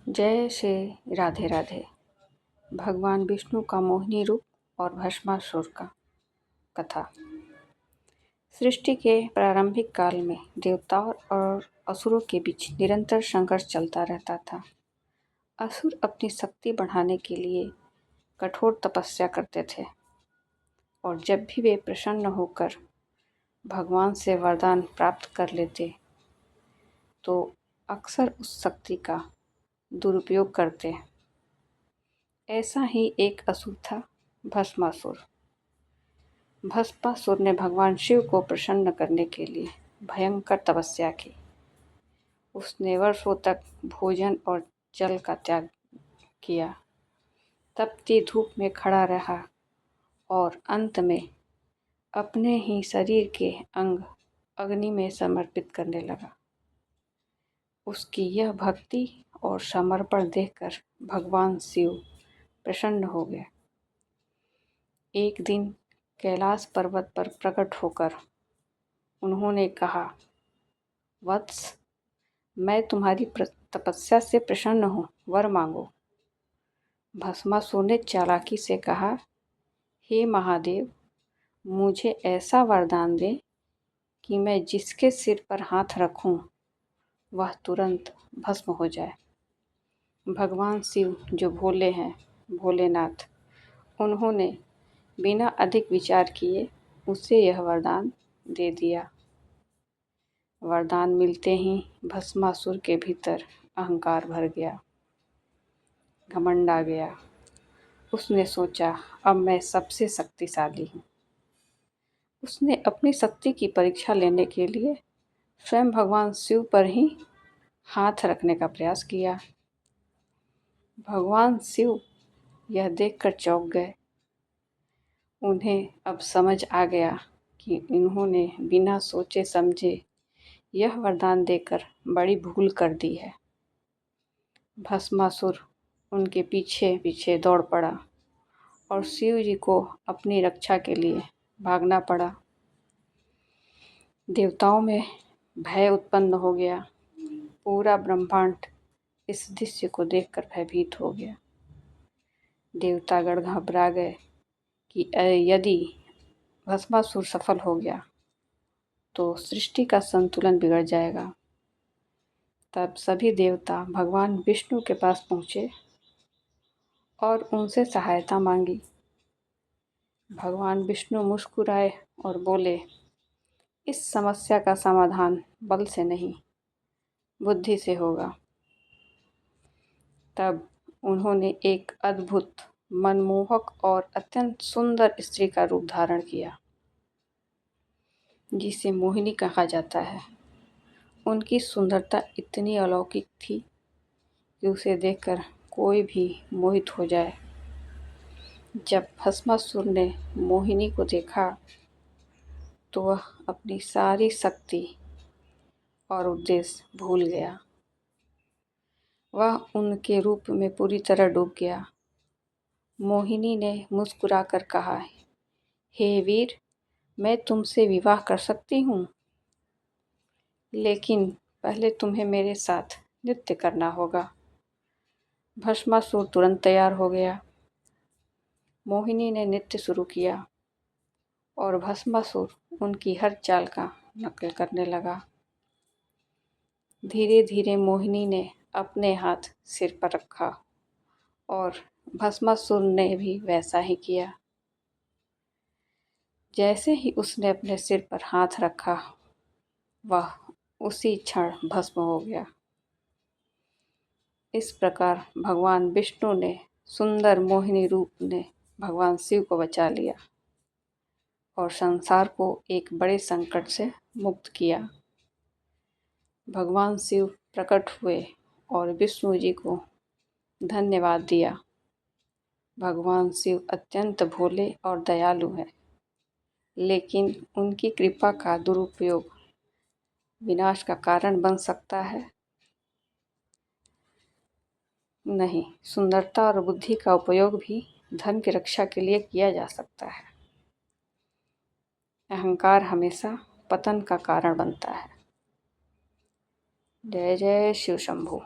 जय श्री राधे राधे। भगवान विष्णु का मोहिनी रूप और भस्मासुर का कथा। सृष्टि के प्रारंभिक काल में देवताओं और असुरों के बीच निरंतर संघर्ष चलता रहता था। असुर अपनी शक्ति बढ़ाने के लिए कठोर तपस्या करते थे और जब भी वे प्रसन्न होकर भगवान से वरदान प्राप्त कर लेते तो अक्सर उस शक्ति का दुरुपयोग करते। ऐसा ही एक असुर था भस्मासुर। भस्मासुर ने भगवान शिव को प्रसन्न करने के लिए भयंकर तपस्या की। उसने वर्षों तक भोजन और जल का त्याग किया, तपती धूप में खड़ा रहा और अंत में अपने ही शरीर के अंग अग्नि में समर्पित करने लगा। उसकी यह भक्ति और समर्पण देखकर भगवान शिव प्रसन्न हो गए। एक दिन कैलाश पर्वत पर प्रकट होकर उन्होंने कहा, वत्स, मैं तुम्हारी तपस्या से प्रसन्न हूँ, वर मांगो। भस्मासुर ने चालाकी से कहा, हे महादेव, मुझे ऐसा वरदान दे कि मैं जिसके सिर पर हाथ रखूं वह तुरंत भस्म हो जाए। भगवान शिव जो भोले हैं, भोलेनाथ, उन्होंने बिना अधिक विचार किए उसे यह वरदान दे दिया। वरदान मिलते ही भस्मासुर के भीतर अहंकार भर गया, घमंड आ गया। उसने सोचा, अब मैं सबसे शक्तिशाली हूँ। उसने अपनी शक्ति की परीक्षा लेने के लिए स्वयं भगवान शिव पर ही हाथ रखने का प्रयास किया। भगवान शिव यह देखकर चौंक गए। उन्हें अब समझ आ गया कि इन्होंने बिना सोचे समझे यह वरदान देकर बड़ी भूल कर दी है। भस्मासुर उनके पीछे पीछे दौड़ पड़ा और शिव जी को अपनी रक्षा के लिए भागना पड़ा। देवताओं में भय उत्पन्न हो गया। पूरा ब्रह्मांड इस दृश्य को देखकर भयभीत हो गया। देवतागण घबरा गए कि यदि भस्मासुर सफल हो गया तो सृष्टि का संतुलन बिगड़ जाएगा। तब सभी देवता भगवान विष्णु के पास पहुँचे और उनसे सहायता मांगी। भगवान विष्णु मुस्कुराए और बोले, इस समस्या का समाधान बल से नहीं, बुद्धि से होगा। तब उन्होंने एक अद्भुत, मनमोहक और अत्यंत सुंदर स्त्री का रूप धारण किया, जिसे मोहिनी कहा जाता है। उनकी सुंदरता इतनी अलौकिक थी कि उसे देखकर कोई भी मोहित हो जाए। जब भस्मासुर ने मोहिनी को देखा तो वह अपनी सारी शक्ति और उद्देश्य भूल गया। वह उनके रूप में पूरी तरह डूब गया। मोहिनी ने मुस्कुराकर कहा, हे वीर, मैं तुमसे विवाह कर सकती हूँ, लेकिन पहले तुम्हें मेरे साथ नृत्य करना होगा। भस्मासुर तुरंत तैयार हो गया। मोहिनी ने नृत्य शुरू किया और भस्मासुर उनकी हर चाल का नकल करने लगा। धीरे धीरे मोहिनी ने अपने हाथ सिर पर रखा और भस्मासुर ने भी वैसा ही किया। जैसे ही उसने अपने सिर पर हाथ रखा, वह उसी क्षण भस्म हो गया। इस प्रकार भगवान विष्णु ने सुंदर मोहिनी रूप ने भगवान शिव को बचा लिया और संसार को एक बड़े संकट से मुक्त किया। भगवान शिव प्रकट हुए और विष्णु जी को धन्यवाद दिया। भगवान शिव अत्यंत भोले और दयालु हैं, लेकिन उनकी कृपा का दुरुपयोग विनाश का कारण बन सकता है। नहीं, सुंदरता और बुद्धि का उपयोग भी धर्म की रक्षा के लिए किया जा सकता है। अहंकार हमेशा पतन का कारण बनता है। जय जय शिव शंभू।